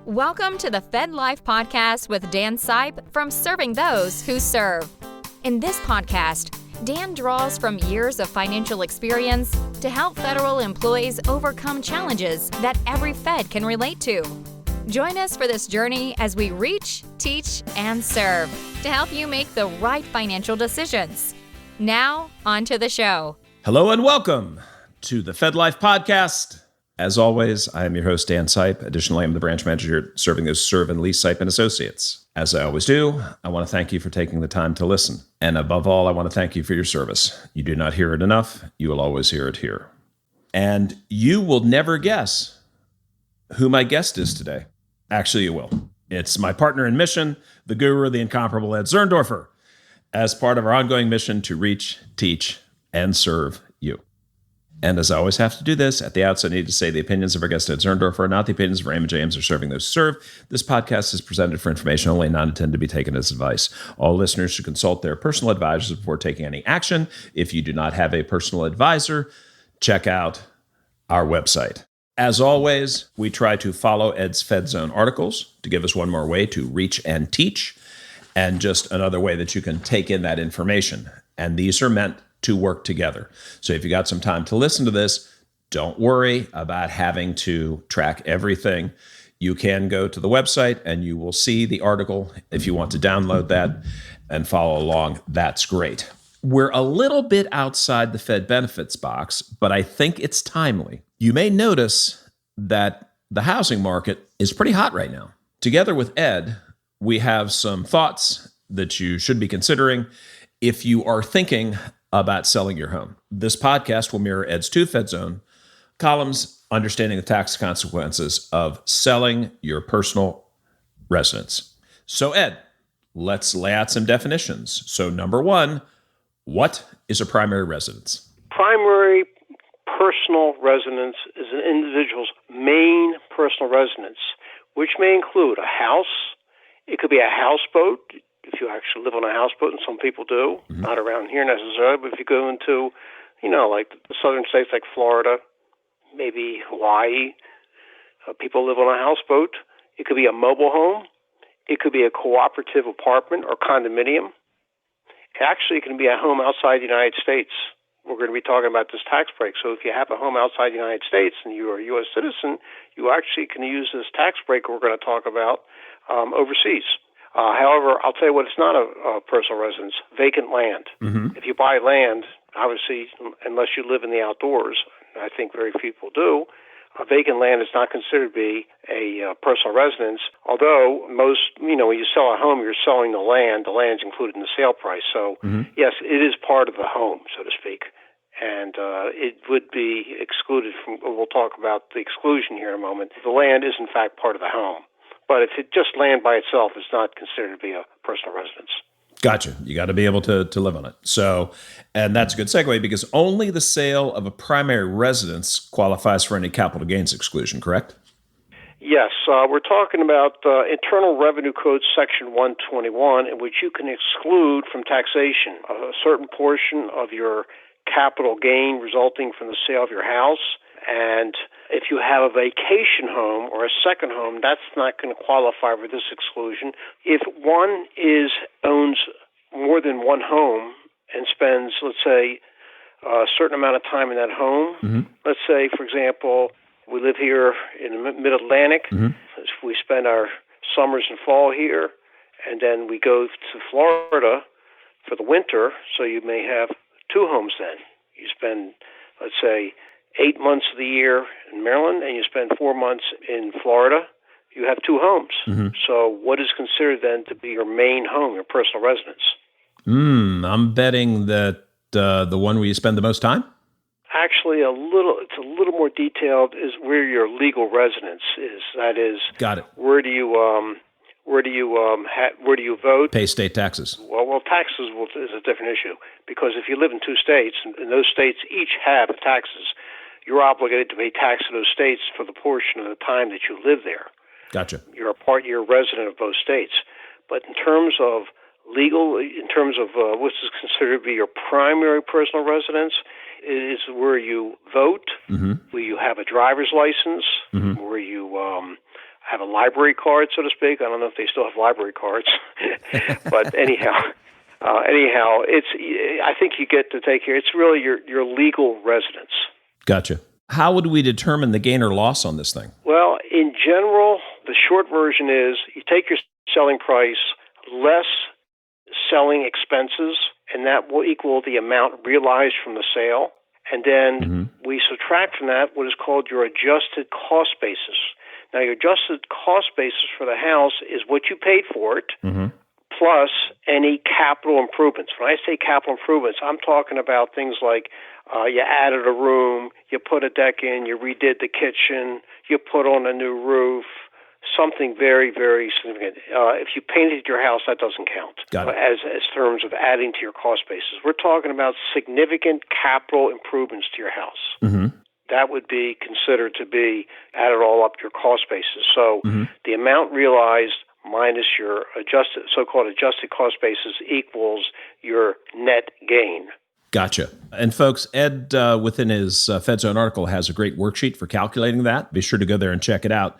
Welcome to the FedLife podcast with Dan Sipe from Serving Those Who Serve. In this podcast, Dan draws from years of financial experience to help federal employees overcome challenges that every Fed can relate to. Join us for this journey as we reach, teach, and serve to help you make the right financial decisions. Now, on to the show. Hello and welcome to the FedLife podcast. As always, I am your host, Dan Sipe. Additionally, I'm the branch manager here at Serving Those Serve and Lease Sipe and Associates. As I always do, I want to thank you for taking the time to listen. And above all, I want to thank you for your service. You do not hear it enough. You will always hear it here. And you will never guess who my guest is today. Actually, you will. It's my partner in mission, the guru, the incomparable Ed Zurndorfer, as part of our ongoing mission to reach, teach, and serve you. And as I always have to do this, at the outset, I need to say the opinions of our guest Ed Zurndorfer are not the opinions of Raymond James or Serving Those Who Serve. This podcast is presented for information only, not intended to be taken as advice. All listeners should consult their personal advisors before taking any action. If you do not have a personal advisor, check out our website. As always, we try to follow Ed's FedZone articles to give us one more way to reach and teach, and just another way that you can take in that information. And these are meant to work together. So if you got some time to listen to this, don't worry about having to track everything. You can go to the website and you will see the article. If you want to download that and follow along, that's great. We're a little bit outside the Fed benefits box, but I think it's timely. You may notice that the housing market is pretty hot right now. Together with Ed, we have some thoughts that you should be considering if you are thinking about selling your home. This podcast will mirror Ed's two FedZone columns, understanding the tax consequences of selling your personal residence. So Ed, let's lay out some definitions. So number one, what is a primary residence? Primary personal residence is an individual's main personal residence, which may include a house. It could be a houseboat, if you actually live on a houseboat, and some people do, not around here necessarily, but if you go into, like the southern states like Florida, maybe Hawaii, people live on a houseboat. It could be a mobile home. It could be a cooperative apartment or condominium. Actually, it can be a home outside the United States. We're going to be talking about this tax break. So if you have a home outside the United States and you are a U.S. citizen, you actually can use this tax break we're going to talk about overseas. However, I'll tell you what, it's not a personal residence, vacant land. If you buy land, obviously, unless you live in the outdoors, I think very few people do, vacant land is not considered to be a personal residence, although most, when you sell a home, you're selling the land is included in the sale price. So, yes, it is part of the home, so to speak. And it would be excluded from, we'll talk about the exclusion here in a moment. The land is, in fact, part of the home. But if it just land by itself, it's not considered to be a personal residence. Gotcha. You got to be able to live on it. So, and that's a good segue because only the sale of a primary residence qualifies for any capital gains exclusion, correct? Yes. We're talking about Internal Revenue Code Section 121, in which you can exclude from taxation a certain portion of your capital gain resulting from the sale of your house. And if you have a vacation home or a second home, that's not going to qualify for this exclusion. If one owns more than one home and spends, let's say, a certain amount of time in that home, let's say, for example, we live here in the mid-Atlantic. We spend our summers and fall here, and then we go to Florida for the winter, so you may have two homes then. You spend, let's say, 8 months of the year in Maryland, and you spend 4 months in Florida, you have two homes. So what is considered then to be your main home, your personal residence? I'm betting that the one where you spend the most time? Actually, it's a little more detailed, is where your legal residence is. That is, got it. Where do you vote? Pay state taxes. Well, taxes is a different issue, because if you live in two states, and those states each have taxes, you're obligated to pay tax to those states for the portion of the time that you live there. Gotcha. You're a resident of both states. But in terms of legal, in terms of what is considered to be your primary personal residence, it is where you vote, where you have a driver's license, where you have a library card, so to speak. I don't know if they still have library cards, but anyhow, I think you get to take care. It's really your legal residence. Gotcha. How would we determine the gain or loss on this thing? Well, in general, the short version is you take your selling price less selling expenses, and that will equal the amount realized from the sale. And then we subtract from that what is called your adjusted cost basis. Now, your adjusted cost basis for the house is what you paid for it, plus any capital improvements. When I say capital improvements, I'm talking about things like you added a room, you put a deck in, you redid the kitchen, you put on a new roof, something very, very significant. If you painted your house, that doesn't count as terms of adding to your cost basis. We're talking about significant capital improvements to your house. That would be considered to be added all up your cost basis. So the amount realized minus your so-called adjusted cost basis equals your net gain. Gotcha. And folks, Ed, within his FedZone article, has a great worksheet for calculating that. Be sure to go there and check it out.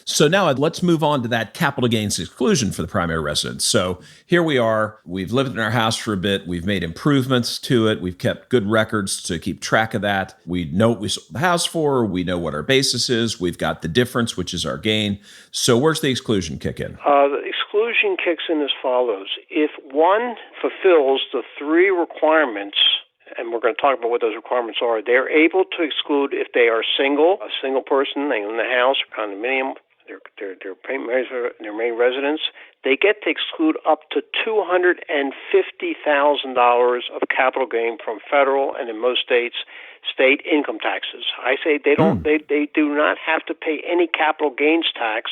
So now let's move on to that capital gains exclusion for the primary residence. So here we are. We've lived in our house for a bit. We've made improvements to it. We've kept good records to keep track of that. We know what we sold the house for. We know what our basis is. We've got the difference, which is our gain. So where's the exclusion kick in? The exclusion kicks in as follows. If one fulfills the three requirements, and we're going to talk about what those requirements are, they're able to exclude if they are a single person, they own the house or condominium, their main residence. They get to exclude up to $250,000 of capital gain from federal and in most states, state income taxes. I say they don't. They do not have to pay any capital gains tax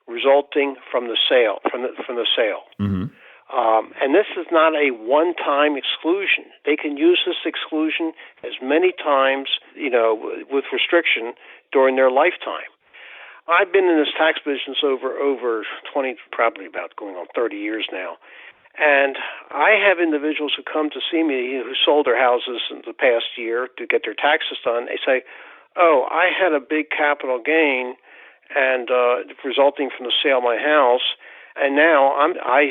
resulting from the sale. And this is not a one-time exclusion. They can use this exclusion as many times, with restriction during their lifetime. I've been in this tax business over 20, probably about going on 30 years now. And I have individuals who come to see me who sold their houses in the past year to get their taxes done. They say, oh, I had a big capital gain and resulting from the sale of my house. And now that I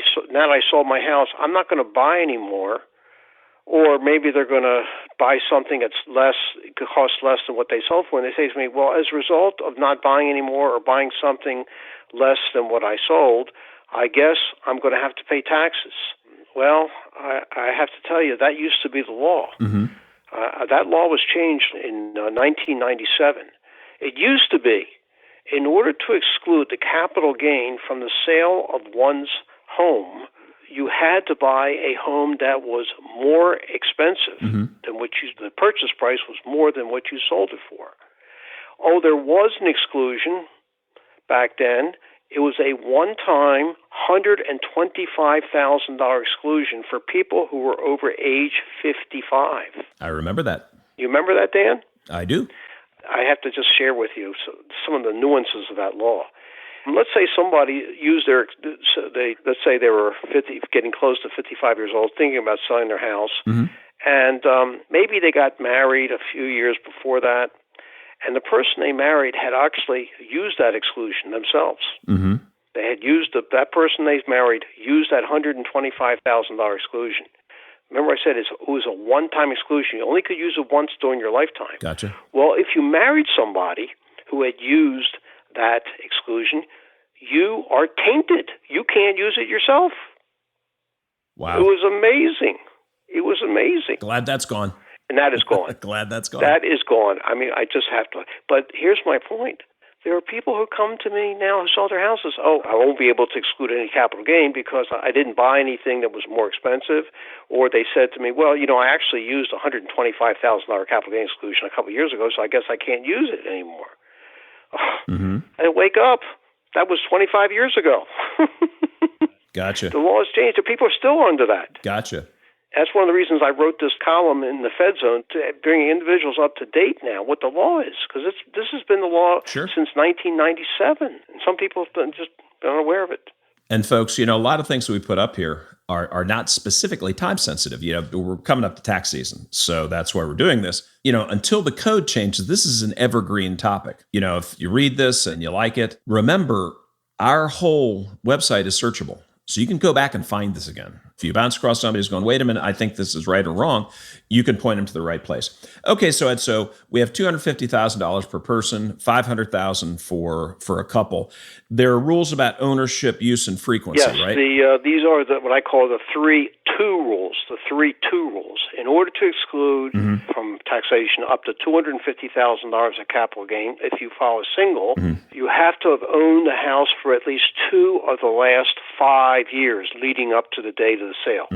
sold my house, I'm not going to buy anymore. Or maybe they're going to buy something that's could cost less than what they sold for. And they say to me, well, as a result of not buying anymore or buying something less than what I sold, I guess I'm going to have to pay taxes. Well, I have to tell you, that used to be the law. That law was changed in 1997. It used to be, in order to exclude the capital gain from the sale of one's home, you had to buy a home that was more expensive than the purchase price was more than what you sold it for. Oh, there was an exclusion back then. It was a one-time $125,000 exclusion for people who were over age 55. I remember that. You remember that, Dan? I do. I have to just share with you some of the nuances of that law. Let's say somebody let's say they were getting close to 55 years old, thinking about selling their house, and maybe they got married a few years before that, and the person they married had actually used that exclusion themselves. They had used that person they married used that $125,000 exclusion. Remember I said it was a one-time exclusion. You only could use it once during your lifetime. Gotcha. Well, if you married somebody who had used that exclusion, you are tainted. You can't use it yourself. Wow. It was amazing. Glad that's gone. And that is gone. Glad that's gone. That is gone. I mean, I just have to. But here's my point. There are people who come to me now who sold their houses. Oh, I won't be able to exclude any capital gain because I didn't buy anything that was more expensive. Or they said to me, well, I actually used a $125,000 capital gain exclusion a couple of years ago, so I guess I can't use it anymore. I wake up. That was 25 years ago. Gotcha. The law has changed. The people are still under that. Gotcha. That's one of the reasons I wrote this column in the FedZone to bring individuals up to date now what the law is, because this has been the law since 1997, and some people have just been unaware of it. And folks, a lot of things that we put up here are not specifically time sensitive. We're coming up to tax season. So that's why we're doing this. Until the code changes, this is an evergreen topic. If you read this and you like it, remember our whole website is searchable. So you can go back and find this again. If you bounce across somebody who's going, wait a minute, I think this is right or wrong, you can point them to the right place. Okay, so Ed, we have $250,000 per person, $500,000 for a couple. There are rules about ownership, use, and frequency, yes, right? These are what I call the 3-2 rules. The 3-2 rules. In order to exclude from taxation up to $250,000 of capital gain, if you file a single, you have to have owned the house for at least 2 of the last 5 years leading up to the date of the sale.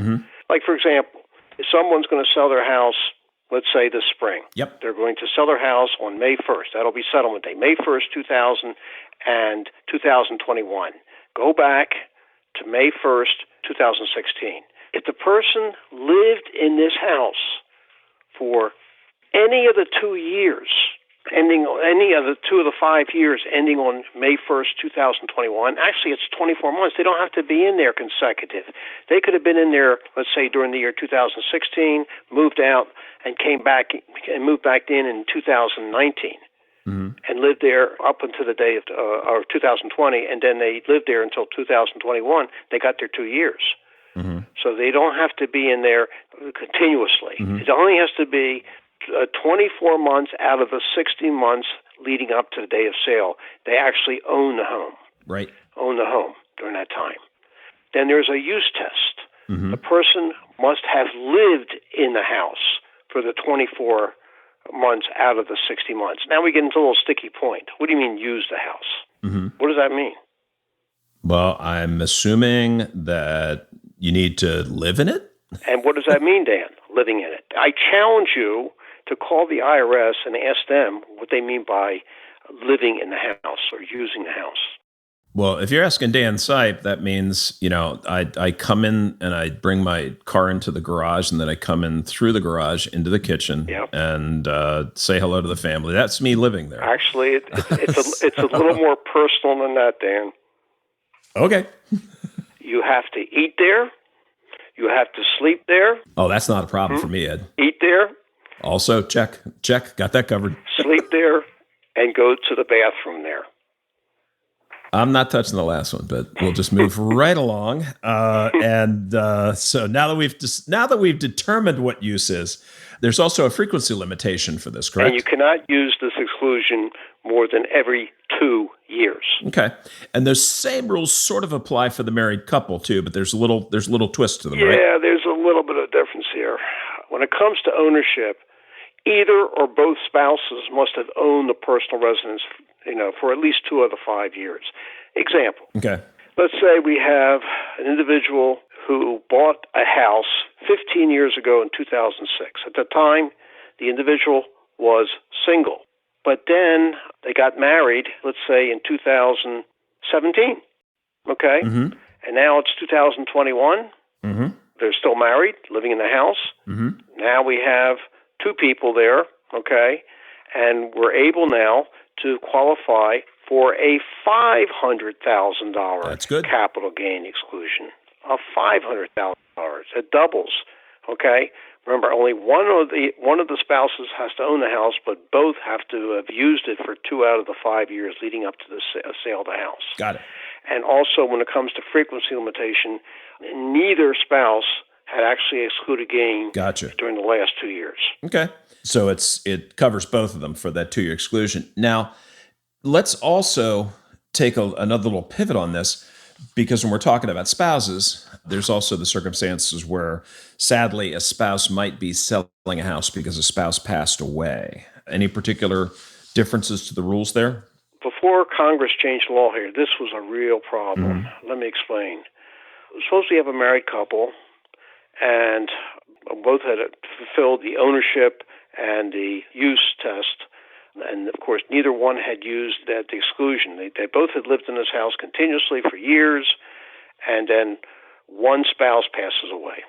Like, for example, if someone's going to sell their house, let's say this spring, they're going to sell their house on May 1st. That'll be settlement day, May 1st, 2021. Go back to May 1st, 2016. If the person lived in this house for any of the 2 years, ending any of the 2 of the 5 years ending on May 1st, 2021, actually it's 24 months. They don't have to be in there consecutive. They could have been in there, let's say, during the year 2016, moved out, and came back and moved back in 2019. And lived there up until the day of 2020, and then they lived there until 2021. They got their 2 years. So they don't have to be in there continuously. It only has to be 24 months out of the 60 months leading up to the day of sale. They actually own the home. Right. Own the home during that time. Then there's a use test. The person must have lived in the house for the 24 months out of the 60 months. Now we get into a little sticky point. What do you mean use the house? What does that mean? Well, I'm assuming that you need to live in it. And what does that mean, Dan, living in it? I challenge you to call the IRS and ask them what they mean by living in the house or using the house. Well, if you're asking Dan Sipe, that means, I come in and I bring my car into the garage, and then I come in through the garage into the kitchen and say hello to the family. That's me living there. Actually, it's a little more personal than that, Dan. Okay. You have to eat there. You have to sleep there. Oh, that's not a problem for me, Ed. Eat there. Also, check. Got that covered. Sleep there and go to the bathroom there. I'm not touching the last one, but we'll just move right along. So now that we've determined what use is, there's also a frequency limitation for this, correct? And you cannot use this exclusion more than every 2 years. Okay, and those same rules sort of apply for the married couple too, but there's a little twist to them, right? Yeah, there's a little bit of difference here. When it comes to ownership, either or both spouses must have owned the personal residence, for at least 2 of the 5 years. Example. Okay. Let's say we have an individual who bought a house 15 years ago in 2006. At the time, the individual was single. But then they got married, let's say in 2017. Okay? And now it's 2021. They're still married, living in the house. Now we have 2 people there, okay? And we're able now to qualify for a $500,000 That's good. capital gain exclusion. A $500,000. It doubles, okay? Remember, only one of the spouses has to own the house, but both have to have used it for 2 out of the 5 years leading up to the sale of the house. Got it. And also, when it comes to frequency limitation, neither spouse had actually excluded gain during the last 2 years. Okay. So it covers both of them for that 2-year exclusion. Now, let's also take another little pivot on this, because when we're talking about spouses, there's also the circumstances where, sadly, a spouse might be selling a house because a spouse passed away. Any particular differences to the rules there? Before Congress changed the law here, this was a real problem. Let me explain. Suppose we have a married couple, and both had fulfilled the ownership and the use test, and of course neither one had used the exclusion. They both had lived in this house continuously for years, and then one spouse passes away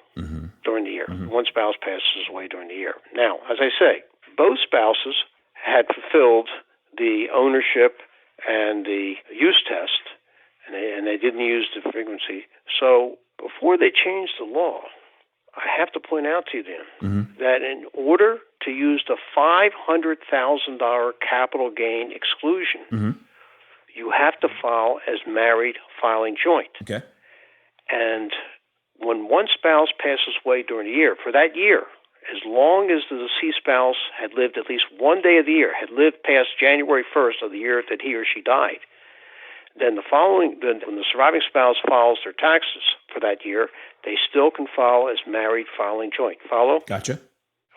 during the year. One spouse passes away during the year. Now, as I say, both spouses had fulfilled the ownership and the use test, and they didn't use the frequency. So before they changed the law, I have to point out to you, Dan, that in order to use the $500,000 capital gain exclusion, you have to file as married filing joint. Okay. And when one spouse passes away during the year, for that year, as long as the deceased spouse had lived at least one day of the year, had lived past January 1st of the year that he or she died, then when the surviving spouse files their taxes for that year, they still can file as married filing joint. Follow? Gotcha.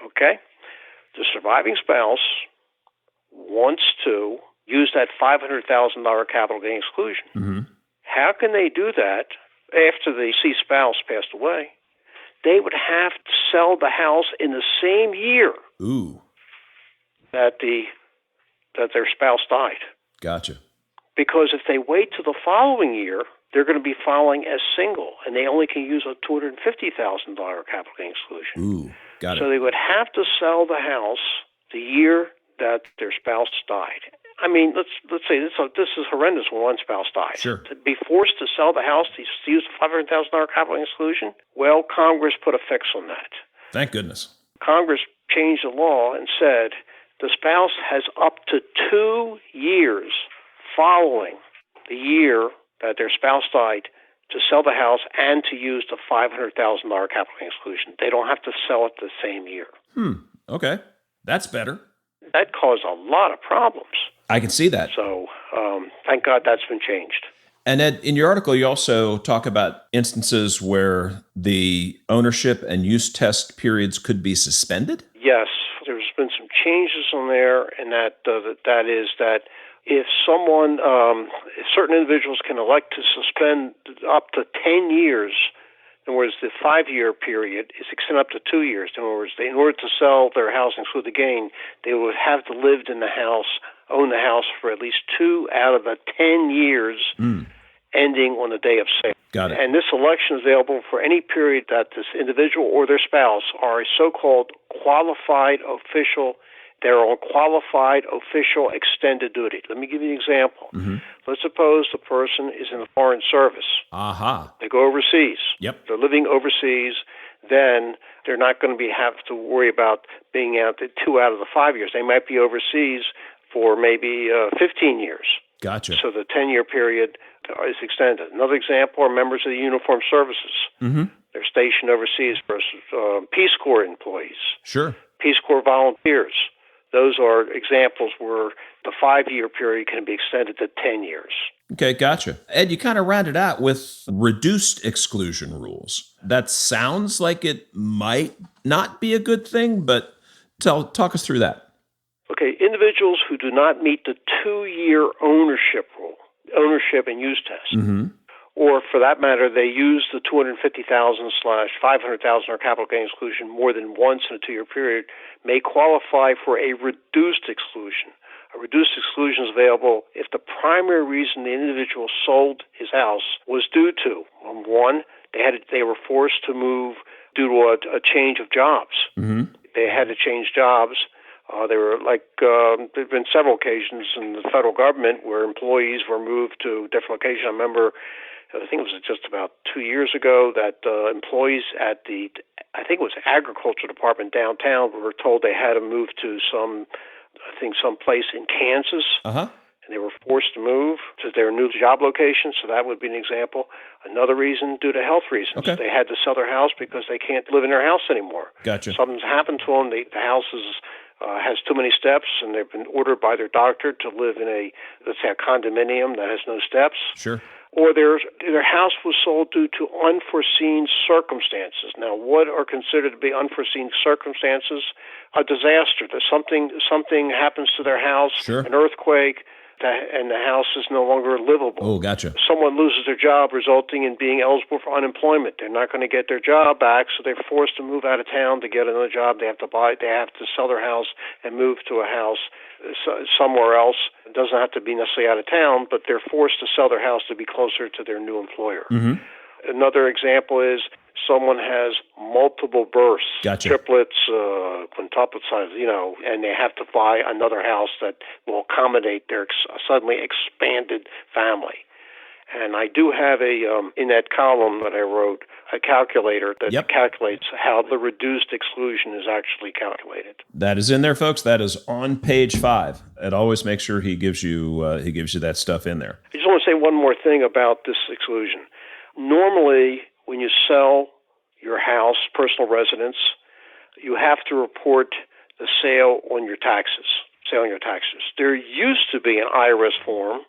Okay. The surviving spouse wants to use that $500,000 capital gain exclusion. How can they do that after the deceased spouse passed away? They would have to sell the house in the same year that their spouse died. Gotcha. Because if they wait till the following year, they're going to be filing as single, and they only can use a $250,000 capital gain exclusion. Got it. So they would have to sell the house the year that their spouse died. I mean, let's say this is horrendous when one spouse dies. Sure. To be forced to sell the house to use the $500,000 capital gain exclusion, well, Congress put a fix on that. Thank goodness. Congress changed the law and said the spouse has up to 2 years following the year that their spouse died to sell the house and to use the $500,000 capital gain exclusion. They don't have to sell it the same year. Okay. That's better. That caused a lot of problems. I can see that. So thank God that's been changed. And Ed, in your article, you also talk about instances where the ownership and use test periods could be suspended? Yes. There's been some changes on there, and that is that if someone, certain individuals can elect to suspend up to 10 years. In other words, the 5-year period is extended up to 2 years. In other words, in order to sell their house and exclude the gain, they would have to live in the house, own the house for at least 2 out of the 10 years ending on the day of sale. Got it. And this election is available for any period that this individual or their spouse are a so-called qualified official. They're on qualified official extended duty. Let me give you an example. Let's suppose the person is in the Foreign Service. They go overseas. Yep. They're living overseas. Then they're not going to have to worry about being out 2 out of the 5 years. They might be overseas for maybe 15 years. Gotcha. So the 10-year period is extended. Another example are members of the Uniformed Services. They're stationed overseas versus Peace Corps employees. Sure. Peace Corps volunteers. Those are examples where the 5-year period can be extended to 10 years. Okay, gotcha. Ed, you kind of rounded out with reduced exclusion rules. That sounds like it might not be a good thing, but talk us through that. Okay, individuals who do not meet the 2-year ownership rule, ownership and use test, or for that matter, they use the $250,000/$500,000 or capital gain exclusion more than once in a 2-year period, may qualify for a reduced exclusion. A reduced exclusion is available if the primary reason the individual sold his house was due to, one, they were forced to move due to a change of jobs. They had to change jobs. There've been several occasions in the federal government where employees were moved to different locations. I remember, I think it was just about 2 years ago, that employees at the Agriculture Department downtown were told they had to move to some place in Kansas. And they were forced to move to their new job location, so that would be an example. Another reason, due to health reasons. Okay. They had to sell their house because they can't live in their house anymore. Gotcha. Something's happened to them. The house has too many steps, and they've been ordered by their doctor to live in a condominium that has no steps. Sure. Or their house was sold due to unforeseen circumstances. Now, what are considered to be unforeseen circumstances? A disaster. That something happens to their house, Sure. An earthquake, and the house is no longer livable. Oh, gotcha. Someone loses their job, resulting in being eligible for unemployment. They're not going to get their job back, so they're forced to move out of town to get another job. They have to sell their house and move to a house somewhere else. It doesn't have to be necessarily out of town, but they're forced to sell their house to be closer to their new employer. Another example is someone has multiple births, Gotcha. triplets, quintuplets, and they have to buy another house that will accommodate their suddenly expanded family. And I do have in that column that I wrote, a calculator that calculates how the reduced exclusion is actually calculated. That is in there, folks. That is on page 5. It always makes sure he gives you that stuff in there. I just want to say one more thing about this exclusion. Normally, when you sell your house, personal residence, you have to report the sale on your taxes. There used to be an IRS form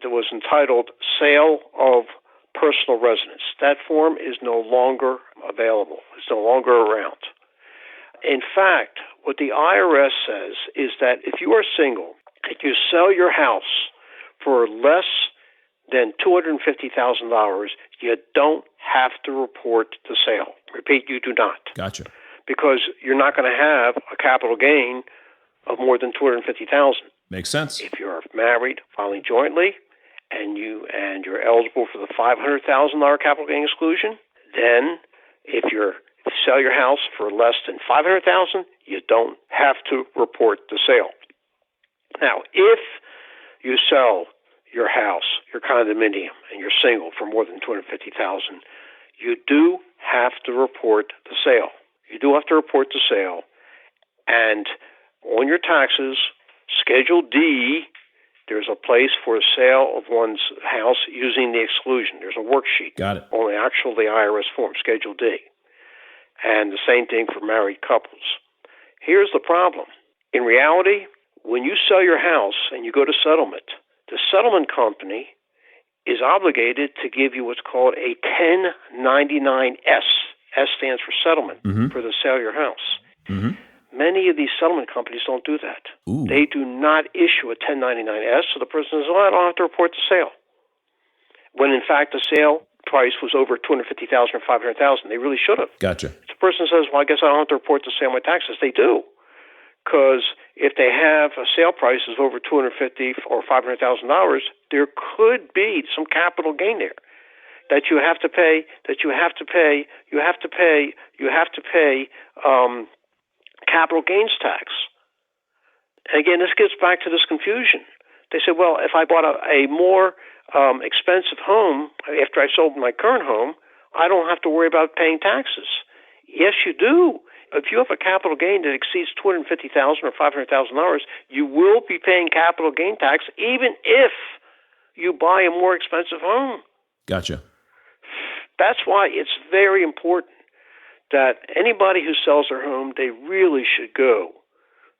that was entitled Sale of Personal Residence. That form is no longer available. It's no longer around. In fact, what the IRS says is that if you are single, if you sell your house for less than $250,000, you don't have to report the sale. Repeat, you do not. Gotcha. Because you're not going to have a capital gain of more than $250,000. Makes sense. If you're married, filing jointly, and you're eligible for the $500,000 capital gain exclusion, then if you sell your house for less than $500,000, you don't have to report the sale. Now, if you sell your house, your condominium, and you're single for more than $250,000, you do have to report the sale. You do have to report the sale, and on your taxes, Schedule D, there's a place for a sale of one's house using the exclusion. There's a worksheet. Got it. On the IRS form, Schedule D. And the same thing for married couples. Here's the problem. In reality, when you sell your house and you go to settlement, the settlement company is obligated to give you what's called a 1099-S. S stands for settlement for the sale of your house. Many of these settlement companies don't do that. Ooh. They do not issue a 1099-S, so the person says, I don't have to report the sale. When, in fact, the sale price was over $250,000 or $500,000. They really should have. Gotcha. The person says, well, I guess I don't have to report the sale on my taxes. They do. Because if they have a sale price of over $250,000 or $500,000, there could be some capital gain there that you have to pay, capital gains tax. And again, this gets back to this confusion. They say, well, if I bought a more expensive home after I sold my current home, I don't have to worry about paying taxes. Yes, you do. If you have a capital gain that exceeds $250,000 or $500,000, you will be paying capital gain tax even if you buy a more expensive home. Gotcha. That's why it's very important that anybody who sells their home, they really should go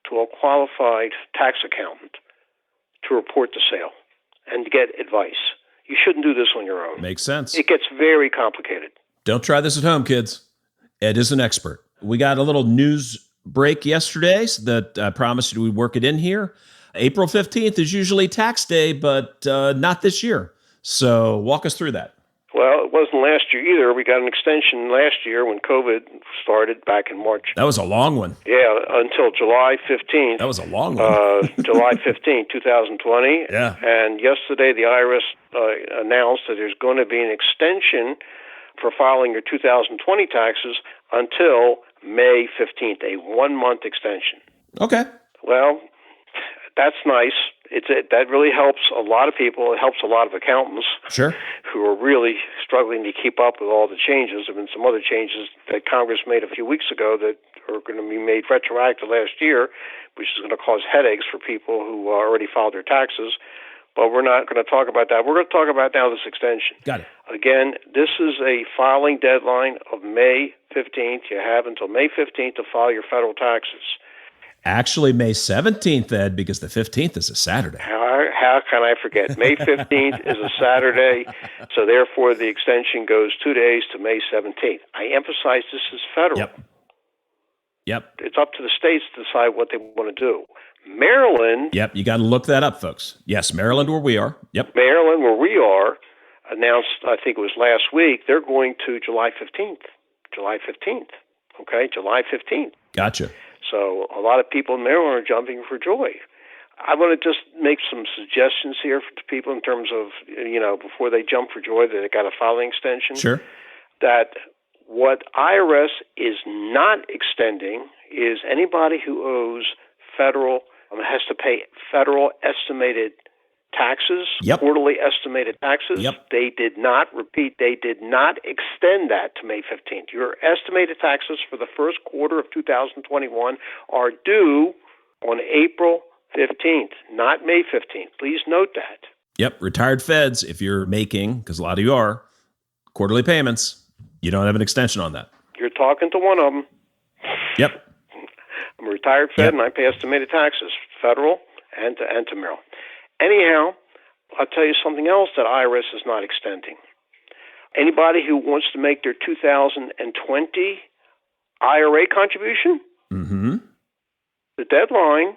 to a qualified tax accountant to report the sale and to get advice. You shouldn't do this on your own. Makes sense. It gets very complicated. Don't try this at home, kids. Ed is an expert. We got a little news break yesterday that I promised you we'd work it in here. April 15th is usually tax day, but not this year. So walk us through that. Well, it wasn't last year either. We got an extension last year when COVID started back in March. That was a long one. Yeah, until July 15th. That was a long one. July 15th, 2020. Yeah. And yesterday the IRS announced that there's going to be an extension for filing your 2020 taxes until May 15th, a 1-month extension. Okay. Well, that's nice. That really helps a lot of people. It helps a lot of accountants who are really struggling to keep up with all the changes. There have been some other changes that Congress made a few weeks ago that are going to be made retroactive last year, which is going to cause headaches for people who already filed their taxes. But we're not going to talk about that. We're going to talk about now this extension. Got it. Again, this is a filing deadline of May 15th. You have until May 15th to file your federal taxes. Actually, May 17th, Ed, because the 15th is a Saturday. How can I forget? May 15th is a Saturday, so therefore the extension goes 2 days to May 17th. I emphasize this is federal. Yep. It's up to the states to decide what they want to do. Maryland... Yep, you got to look that up, folks. Yes, Maryland, where we are. Yep. Maryland, where we are, announced, I think it was last week, they're going to July 15th. July 15th. Okay, July 15th. Gotcha. So a lot of people in Maryland are jumping for joy. I want to just make some suggestions here to people in terms of, before they jump for joy that they got a filing extension. Sure. That what IRS is not extending is anybody who owes has to pay federal estimated taxes, Yep. quarterly estimated taxes. Yep. They did not extend that to May 15th. Your estimated taxes for the first quarter of 2021 are due on April 15th, not May 15th. Please note that. Yep. Retired feds, if you're making, because a lot of you are, quarterly payments, you don't have an extension on that. You're talking to one of them. Yep. I'm a retired Fed, and I pay estimated taxes, federal and to Maryland. Anyhow, I'll tell you something else that IRS is not extending. Anybody who wants to make their 2020 IRA contribution, the deadline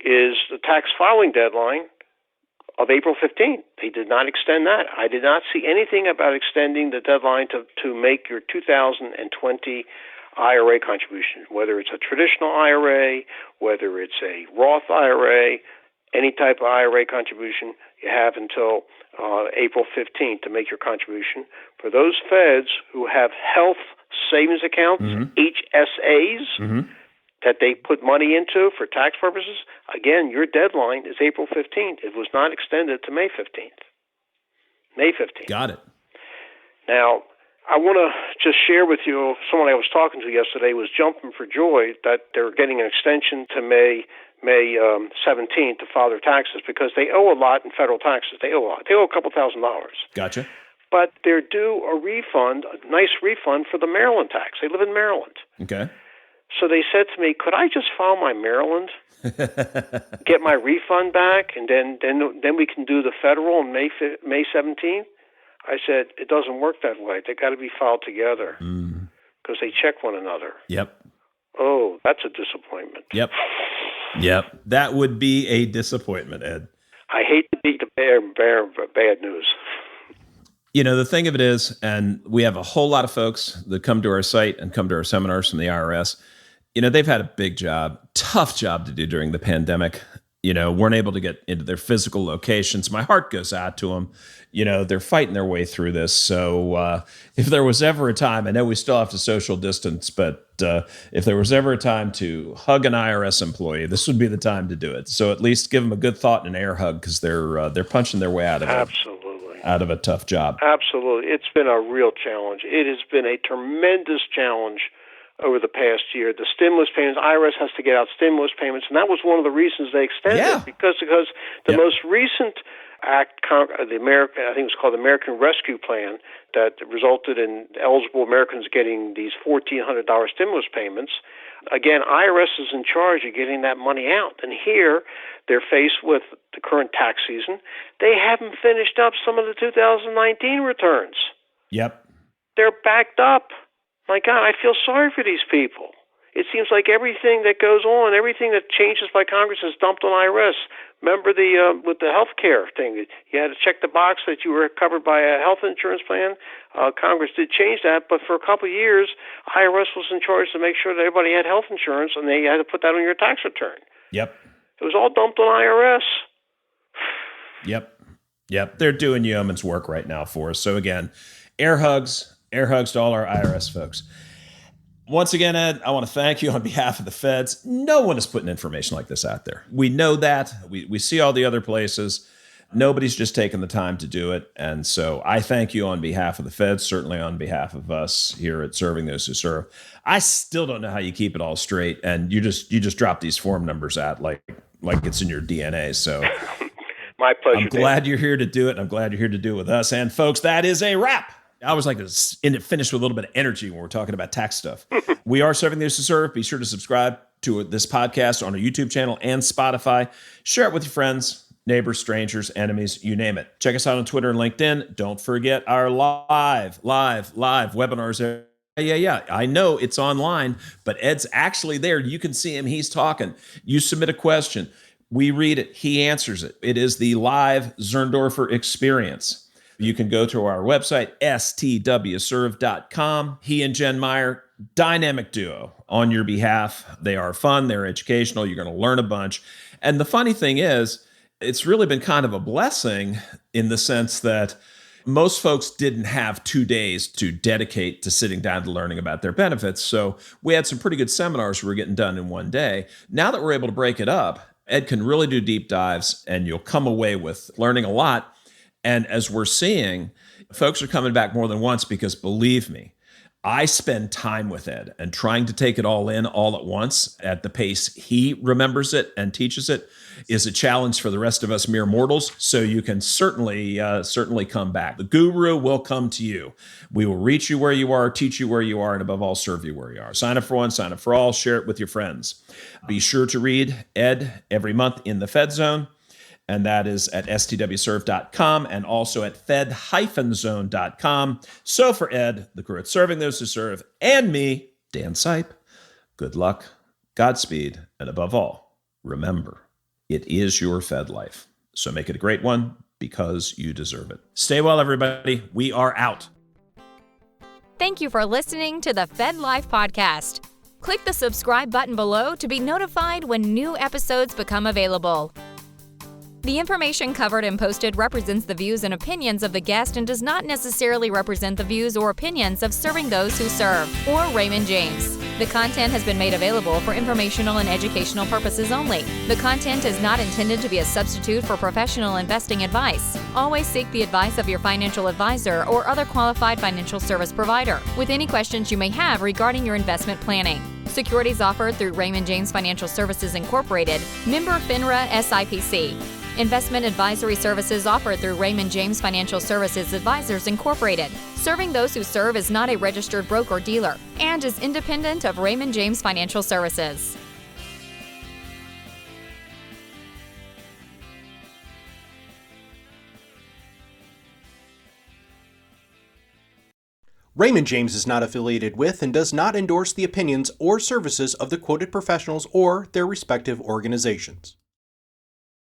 is the tax filing deadline of April 15th. They did not extend that. I did not see anything about extending the deadline to make your 2020 IRA contribution, whether it's a traditional IRA, whether it's a Roth IRA, any type of IRA contribution. You have until April 15th to make your contribution. For those feds who have health savings accounts, HSAs, that they put money into for tax purposes, again, your deadline is April 15th. It was not extended to May 15th. May 15th. Got it. Now, I want to just share with you, someone I was talking to yesterday was jumping for joy that they're getting an extension to May 17th to file their taxes because they owe a lot in federal taxes. They owe a lot. They owe a couple $1,000. Gotcha. But they're due a refund, a nice refund for the Maryland tax. They live in Maryland. Okay. So they said to me, could I just file my Maryland, get my refund back, and then we can do the federal on May 17th? I said, it doesn't work that way. They got to be filed together because they check one another. Yep. Oh, that's a disappointment. Yep. That would be a disappointment, Ed. I hate to be the bearer of bad news. You know, the thing of it is, and we have a whole lot of folks that come to our site and come to our seminars from the IRS. You know, they've had a big job, tough job to do during the pandemic. You know, weren't able to get into their physical locations. My heart goes out to them. You know, they're fighting their way through this. So if there was ever a time, I know we still have to social distance, but if there was ever a time to hug an IRS employee, this would be the time to do it. So at least give them a good thought and an air hug because they're punching their way out of it. Out of a tough job. Absolutely. It's been a real challenge. It has been a tremendous challenge over the past year. The stimulus payments, IRS has to get out stimulus payments, and that was one of the reasons they extended it, because the most recent act, the American, I think it was called the American Rescue Plan, that resulted in eligible Americans getting these $1,400 stimulus payments. Again, IRS is in charge of getting that money out. And here, they're faced with the current tax season. They haven't finished up some of the 2019 returns. Yep. They're backed up. My God, I feel sorry for these people. It seems like everything that goes on, everything that changes by Congress is dumped on IRS. Remember with the health care thing, you had to check the box that you were covered by a health insurance plan. Congress did change that, but for a couple of years, IRS was in charge to make sure that everybody had health insurance, and they had to put that on your tax return. Yep. It was all dumped on IRS. Yep. They're doing yeoman's work right now for us. So again, air hugs to all our IRS folks. Once again, Ed, I want to thank you on behalf of the feds. No one is putting information like this out there. We know that. We see all the other places. Nobody's just taking the time to do it. And so I thank you on behalf of the feds, certainly on behalf of us here at Serving Those Who Serve. I still don't know how you keep it all straight. And you just drop these form numbers out like it's in your DNA. So my pleasure. I'm glad you're here to do it. And I'm glad you're here to do it with us. And folks, that is a wrap. I always like to finish with a little bit of energy when we're talking about tax stuff. We are Serving Those Who Serve. Be sure to subscribe to this podcast on our YouTube channel and Spotify. Share it with your friends, neighbors, strangers, enemies, you name it. Check us out on Twitter and LinkedIn. Don't forget our live webinars. Yeah. I know it's online, but Ed's actually there. You can see him. He's talking. You submit a question. We read it. He answers it. It is the live Zurndorfer experience. You can go to our website, stwserve.com. He and Jen Meyer, dynamic duo on your behalf. They are fun. They're educational. You're going to learn a bunch. And the funny thing is, it's really been kind of a blessing in the sense that most folks didn't have 2 days to dedicate to sitting down to learning about their benefits. So we had some pretty good seminars we were getting done in one day. Now that we're able to break it up Ed can really do deep dives, and you'll come away with learning a lot. And as we're seeing, folks are coming back more than once because, believe me, I spend time with Ed, and trying to take it all in all at once at the pace he remembers it and teaches it is a challenge for the rest of us mere mortals. So you can certainly come back. The guru will come to you. We will reach you where you are, teach you where you are, and above all, serve you where you are. Sign up for one, sign up for all, share it with your friends. Be sure to read Ed every month in the Fed Zone. And that is at stwserve.com and also at fed-zone.com. So for Ed, the crew at Serving Those Who Serve, and me, Dan Sipe, good luck, Godspeed, and above all, remember, it is your Fed life. So make it a great one because you deserve it. Stay well, everybody. We are out. Thank you for listening to the FedLife Podcast. Click the subscribe button below to be notified when new episodes become available. The information covered and posted represents the views and opinions of the guest and does not necessarily represent the views or opinions of Serving Those Who Serve or Raymond James. The content has been made available for informational and educational purposes only. The content is not intended to be a substitute for professional investing advice. Always seek the advice of your financial advisor or other qualified financial service provider with any questions you may have regarding your investment planning. Securities offered through Raymond James Financial Services Incorporated, member FINRA SIPC. Investment advisory services offered through Raymond James Financial Services Advisors Incorporated. Serving Those Who Serve is not a registered broker-dealer and is independent of Raymond James Financial Services. Raymond James is not affiliated with and does not endorse the opinions or services of the quoted professionals or their respective organizations.